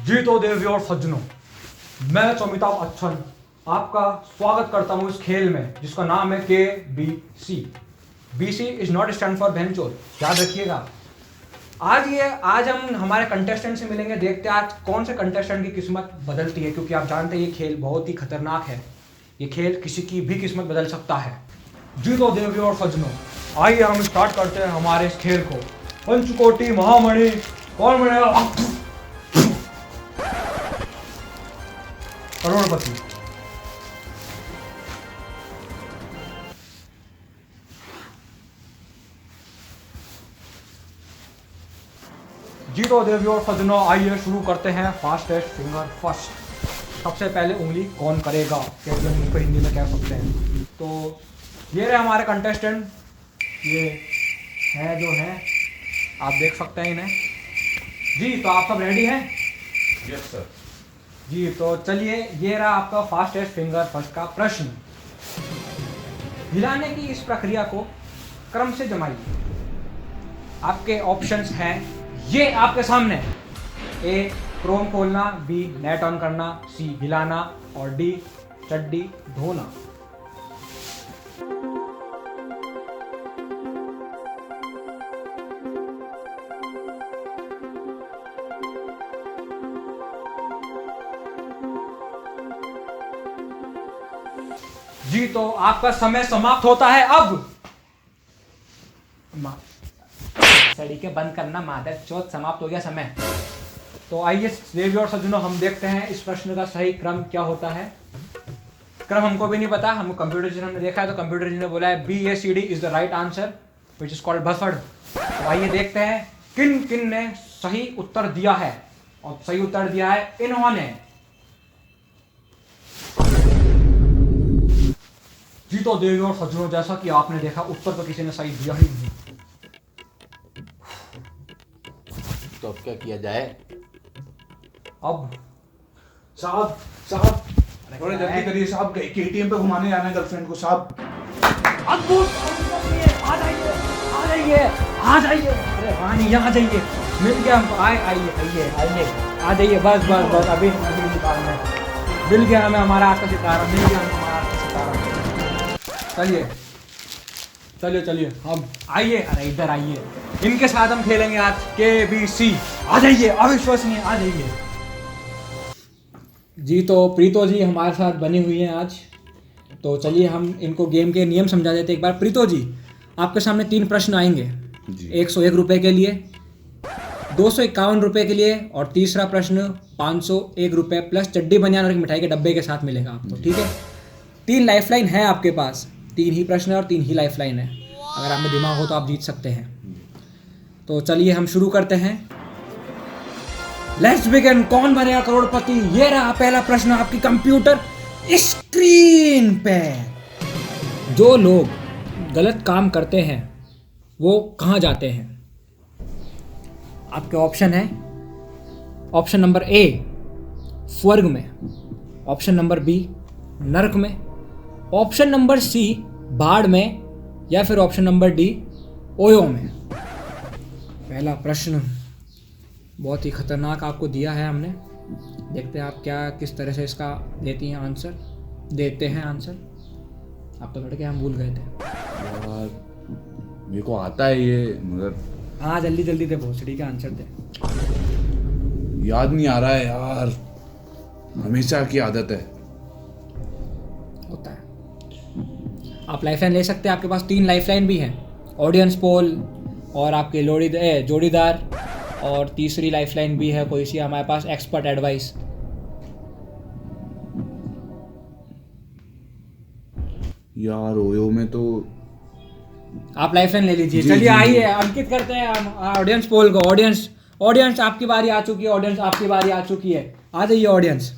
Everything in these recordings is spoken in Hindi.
जी तो देवी और सज्जनों, मैं अमिताभ बच्चन आपका स्वागत करता हूँ इस खेल में जिसका नाम है KBC। BC is not stand for बहनचोद, याद रखिएगा। आज हम हमारे कंटेस्टेंट से मिलेंगे, देखते हैं आज कौन से कंटेस्टेंट की किस्मत बदलती है, क्योंकि आप जानते हैं ये खेल बहुत ही खतरनाक है। ये खेल किसी की भी किस्मत बदल सकता है। जी तो देवी और सज्जनों, आइए हम स्टार्ट करते हैं हमारे इस खेल को। पंचकोटि महामणि कौन बनेगा करोड़पति? जी तो देवी और सज्जनों, आइए शुरू करते हैं फास्टेस्ट फिंगर फर्स्ट। सबसे पहले उंगली कौन करेगा, कैसे हम उनको हिंदी में कह सकते हैं। तो ये रहे हमारे कंटेस्टेंट, ये है जो है, आप देख सकते हैं इन्हें। जी तो आप सब रेडी हैं? Yes sir. जी तो चलिए, ये रहा आपका फास्टेस्ट फिंगर फर्स्ट का प्रश्न। हिलाने की इस प्रक्रिया को क्रम से जमाइए। आपके ऑप्शंस हैं ये आपके सामने। A क्रोम खोलना, B नेट ऑन करना, C हिलाना और D चड्डी धोना। जी तो आपका समय समाप्त होता है अब। सड़ी के बंद करना, मादर चौथ, समाप्त हो गया समय। तो आइए देवी और सज्जनों, हम देखते हैं इस प्रश्न का सही क्रम क्या होता है। क्रम हमको भी नहीं पता, हमको कंप्यूटर जी ने देखा है, तो कंप्यूटर जी ने बोला है BACD is the right answer which is called buffer. तो आइए देखते हैं किन किन ने सही उत्तर दिया है। और सही उत्तर दिया है इन्होंने। जी तो देवी और सज्जनों, जैसा कि आपने देखा, उत्तर तो किसी ने सही दिया ही नहीं। तो अब क्या किया जाए? अब साहब साहब थोड़ी जल्दी करिए साहब, KTM पे घुमाने जाना है गर्लफ्रेंड को साहब। आ जाइए आ जाइए आ जाइए, अरे रानी यहाँ जाइए, मिल गया हमको। आइए आइए आइए आइए आ जाइए, बस बस बस, अभी अभी निकालना है। मिल गया हमें हमारा आज का सितारा, मिल गया हमें हमारा आज का सितारा। चलिए चलिए चलिए, हम आइए, अरे इधर आइए, इनके साथ हम खेलेंगे आज KBC। आ जाइए, अविश्वसनीय, आ जाइए। जी तो प्रीतो जी हमारे साथ बनी हुई हैं आज। तो चलिए हम इनको गेम के नियम समझा देते एक बार। प्रीतो जी, आपके सामने 3 प्रश्न आएंगे। 101 रुपये के लिए, 251 रुपये के लिए, और तीसरा प्रश्न 501 रुपये प्लस चड्डी बनियान और एक मिठाई के डब्बे के साथ मिलेगा आपको, ठीक है? 3 लाइफलाइन है आपके पास, 3 ही प्रश्न और 3 ही लाइफलाइन है। अगर आप में दिमाग हो तो आप जीत सकते हैं। तो चलिए हम शुरू करते हैं। Let's begin. कौन बनेगा करोड़पति? ये रहा पहला प्रश्न आपकी कंप्यूटर स्क्रीन पे। जो लोग गलत काम करते हैं वो कहाँ जाते हैं? आपके ऑप्शन है, ऑप्शन नंबर A स्वर्ग में, ऑप्शन नंबर B नरक में, ऑप्शन नंबर C बाढ़ में, या फिर ऑप्शन नंबर D ओयो में। पहला प्रश्न बहुत ही खतरनाक आपको दिया है हमने। देखते हैं आप क्या किस तरह से इसका देते हैं आंसर। आप तो लड़के हम भूल गए थे यार मेरे को आता है ये, मगर हाँ जल्दी जल्दी दे, भोसड़ी का आंसर दे। याद नहीं आ रहा है यार, हमेशा की आदत है। होता है। आप लाइफलाइन ले सकते हैं, आपके पास 3 लाइफलाइन भी हैं, ऑडियंस पोल और आपके जोड़ीदार, और तीसरी लाइफलाइन भी है कोई सी हमारे पास, एक्सपर्ट एडवाइस। यार ओयो में तो आप लाइफलाइन ले लीजिए। जी, चलिए जी, आइए, जी। अंकित करते हैं ऑडियंस पोल को। ऑडियंस आपकी बारी आ चुकी है, ऑडियंस आपकी बारी आ चुकी है, आ जाइए ऑडियंस।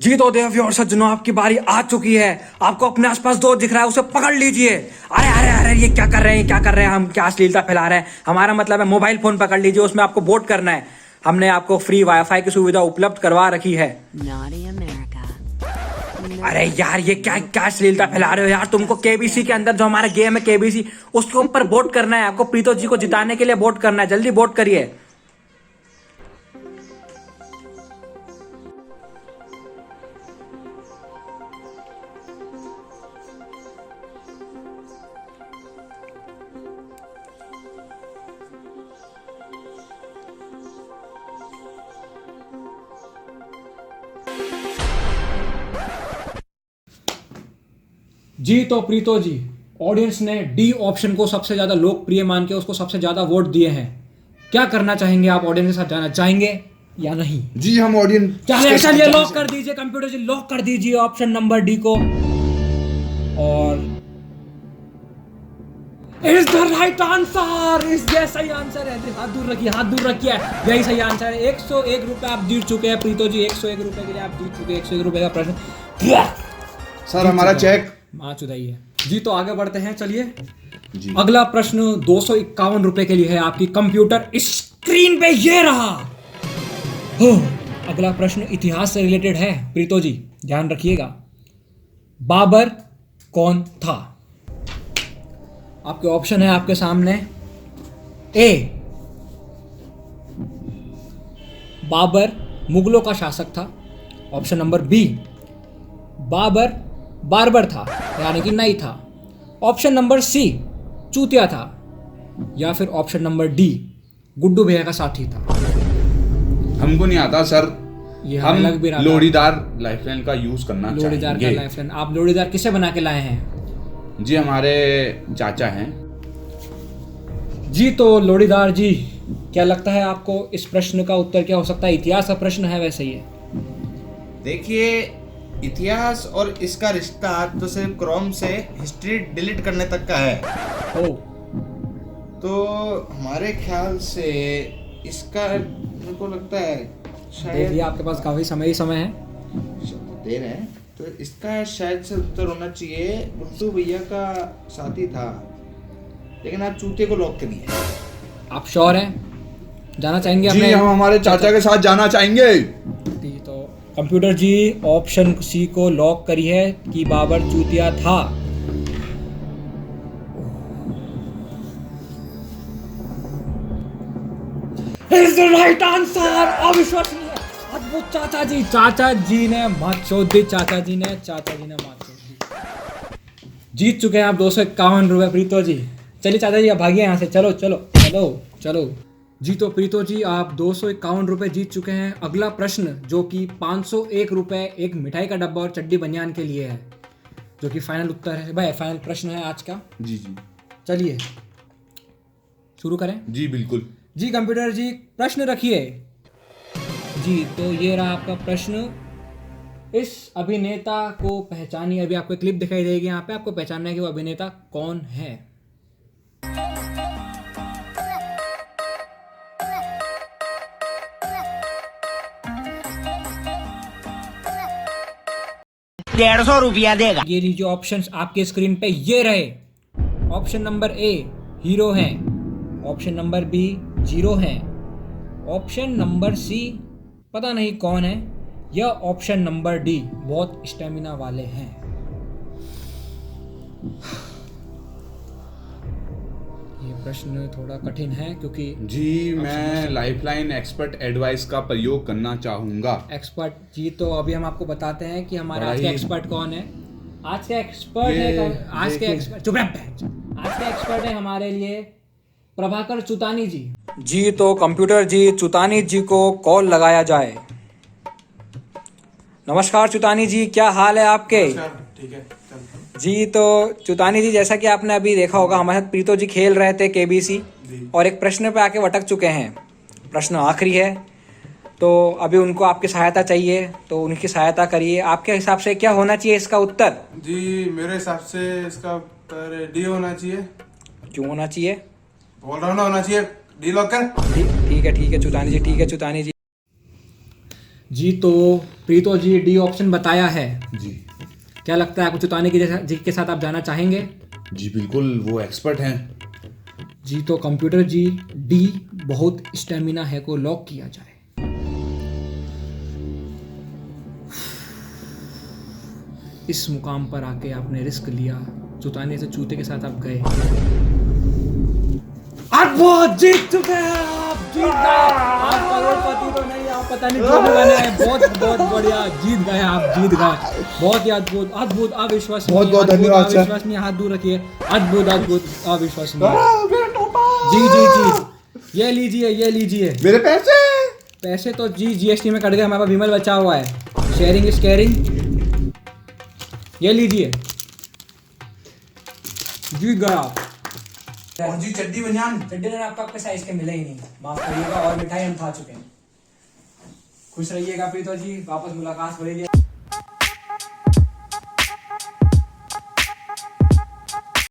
जी तो देवी और सज्जनों, आपकी बारी आ चुकी है। आपको अपने आसपास दोस्त दिख रहा है, उसे पकड़ लीजिए। अरे अरे अरे, ये क्या कर रहे हैं, हम क्या अश्लीलता फैला रहे हैं? हमारा मतलब है मोबाइल फोन पकड़ लीजिए, उसमें आपको वोट करना है। हमने आपको फ्री वाईफाई की सुविधा उपलब्ध करवा रखी है। अरे यार ये क्या क्या श्लीलता फैला रहे हो यार। तुमको केबीसी के अंदर जो हमारा गेम है केबीसी, उसके ऊपर वोट करना है आपको। प्रीतो जी को जिताने के लिए वोट करना है, जल्दी वोट करिए। जी तो प्रीतो जी, ऑडियंस ने डी ऑप्शन को सबसे ज्यादा लोकप्रिय मान के उसको सबसे ज्यादा वोट दिए हैं। क्या करना चाहेंगे आप? ऑडियंस के साथ जाना चाहेंगे या नहीं? जी हम ऑडियंस चलिए लॉक कर दीजिए कंप्यूटर जी, लॉक कर दीजिए ऑप्शन नंबर डी को। और is the right answer, is ये सही आंसर है। हाथ दूर रखिए, हाथ दूर रखिए, यही सही आंसर है। 101 रुपए आप जीत चुके हैं प्रीतो जी, 101 रुपए के लिए आप जीत चुके हैं। 101 रुपए का प्रश्न सर हमारा चेक चुदाइए जी। तो आगे बढ़ते हैं, चलिए जी। अगला प्रश्न 251 रुपए के लिए है आपकी कंप्यूटर स्क्रीन पे, ये रहा। हो, अगला प्रश्न इतिहास से रिलेटेड है प्रीतो जी, ध्यान रखिएगा। बाबर कौन था? आपके ऑप्शन है आपके सामने। ए, बाबर मुगलों का शासक था। Option number B, Babur barber था, यानी कि नहीं था। ऑप्शन नंबर सी, चूतिया था। या फिर ऑप्शन नंबर डी, गुड्डू भैया का साथी था। हमको नहीं आता सर, ये हम लग भी रहा था। लोड़ीदार लाइफलाइन का यूज करना लोड़ीदार का चाहेंगे। लाइफलाइन, आप लोड़ीदार किसे बना के लाए हैं? जी हमारे चाचा हैं। जी तो लोड़ीदार जी, क्या लगता है आपको इस प्रश्न का उत्तर क्या हो सकता है? इतिहास का प्रश्न है वैसे ही है। देखिए, इतिहास और इसका रिश्ता तो सिर्फ क्रोम से हिस्ट्री डिलीट करने तक का है। ओ, तो हमारे ख्याल से इसका मेरे को लगता है देख शायद लिया, आपके पास काफी समय ही समय है। दे रहे हैं, तो इसका शायद से उत्तर होना चाहिए गुड्डू भैया का साथी था, लेकिन आप चूते को लॉक करिए। आप श्योर हैं? जाना चाहेंगे जी अपने? हम हमारे चाचा के साथ जाना चाहेंगे। जी तो कंप्यूटर जी ऑप्शन सी को लॉक करिए कि बाबर चूतिया था। Is the right answer. अविश्वसनीय, अद्भुत। चाचा जी ने मात चोद दी। चाचा जी ने मात चोद दी। जीत चुके हैं आप 251 रुपए प्रीतो जी। चलिए चाचा जी, आप भागिए यहाँ से। चलो चलो चलो चलो जी। तो प्रीतो जी आप 251 रुपए जीत चुके हैं। अगला प्रश्न जो कि 501 रुपए एक मिठाई का डब्बा और चड्डी बनियान के लिए है, जो कि फाइनल उत्तर है भाई, फाइनल प्रश्न है आज का। जी जी चलिए शुरू करें। जी बिल्कुल जी कंप्यूटर जी, प्रश्न रखिए। जी तो ये रहा आपका प्रश्न। इस अभिनेता को पहचानिए। अभी आपको क्लिप दिखाई देगी यहाँ पे, आपको पहचानना है कि वो अभिनेता कौन है। ₹150 देगा। ये लीजिए ऑप्शंस आपके स्क्रीन पे, ये रहे। ऑप्शन नंबर ए, हीरो हैं। ऑप्शन नंबर बी, जीरो हैं। ऑप्शन नंबर सी, पता नहीं कौन है। या ऑप्शन नंबर डी, बहुत स्टेमिना वाले हैं। ये प्रश्न थोड़ा कठिन है क्योंकि जी मैं लाइफलाइन एक्सपर्ट एडवाइस का प्रयोग करना चाहूंगा। एक्सपर्ट जी, तो अभी हम आपको बताते हैं कि हमारे बड़ा आज के ही- एक्सपर्ट कौन है। आज का एक्सपर्ट ये है, आज के देखिए। एक्सपर्ट, चुप रह बैठ। आज का एक्सपर्ट है हमारे लिए प्रभाकर चुतानी जी। जी तो कंप्यूटर जी, चुतानी जी को कॉल लगाया जाए। नमस्कार चुतानी जी, क्या हाल है आपके? ठीक है जी तो चुतानी जी, जैसा कि आपने अभी देखा होगा, हमारे साथ प्रीतो जी खेल रहे थे केबीसी, और एक प्रश्न पे आके भटक चुके हैं। प्रश्न आखिरी है, तो अभी उनको आपकी सहायता चाहिए, तो उनकी सहायता करिए। आपके हिसाब से क्या होना चाहिए इसका उत्तर? जी मेरे हिसाब से इसका उत्तर डी होना चाहिए। क्यों होना चाहिए? ऑलराउंडर होना चाहिए। डी लॉक कर। ठीक है चुतानी जी, ठीक है चुतानी जी। जी तो प्रीतो जी डी ऑप्शन बताया है। जी क्या लगता है आपको चुतानी जी के साथ आप जाना चाहेंगे? जी बिल्कुल, वो एक्सपर्ट हैं। जी तो कंप्यूटर जी, डी बहुत स्टेमिना है को लॉक किया जाए। इस मुकाम पर आके आपने रिस्क लिया, चुताने से चूते के साथ आप गए। आप बहुत जीत चुके हैं, आप जीत गए। आप करोड़पति तो नहीं, आप पता नहीं क्यों बने हैं। बहुत बहुत बढ़िया, जीत गए आप, जीत गए। बहुत ही अद्भुत, अद्भुत, अविश्वसनीय। बहुत बहुत धन्यवाद सर। अविश्वसनीय, हाथ दूर रखिए। अद्भुत, अद्भुत, अविश्वसनीय। जी जी जी, ये लीजिए, ये लीजिए मेरे पैसे। पैसे तो जी जीएसटी में कट गए, हमारे पास विमल बचा हुआ है। Sharing is caring. ये लीजिए, जीत गया आप। और जी चड्डी बनियान। चड्डी ने आपके साइज के मिले ही नहीं, माफ करिएगा। और मिठाई हम खा चुके हैं। खुश रहिएगा प्रीतो जी, वापस मुलाकात होगी।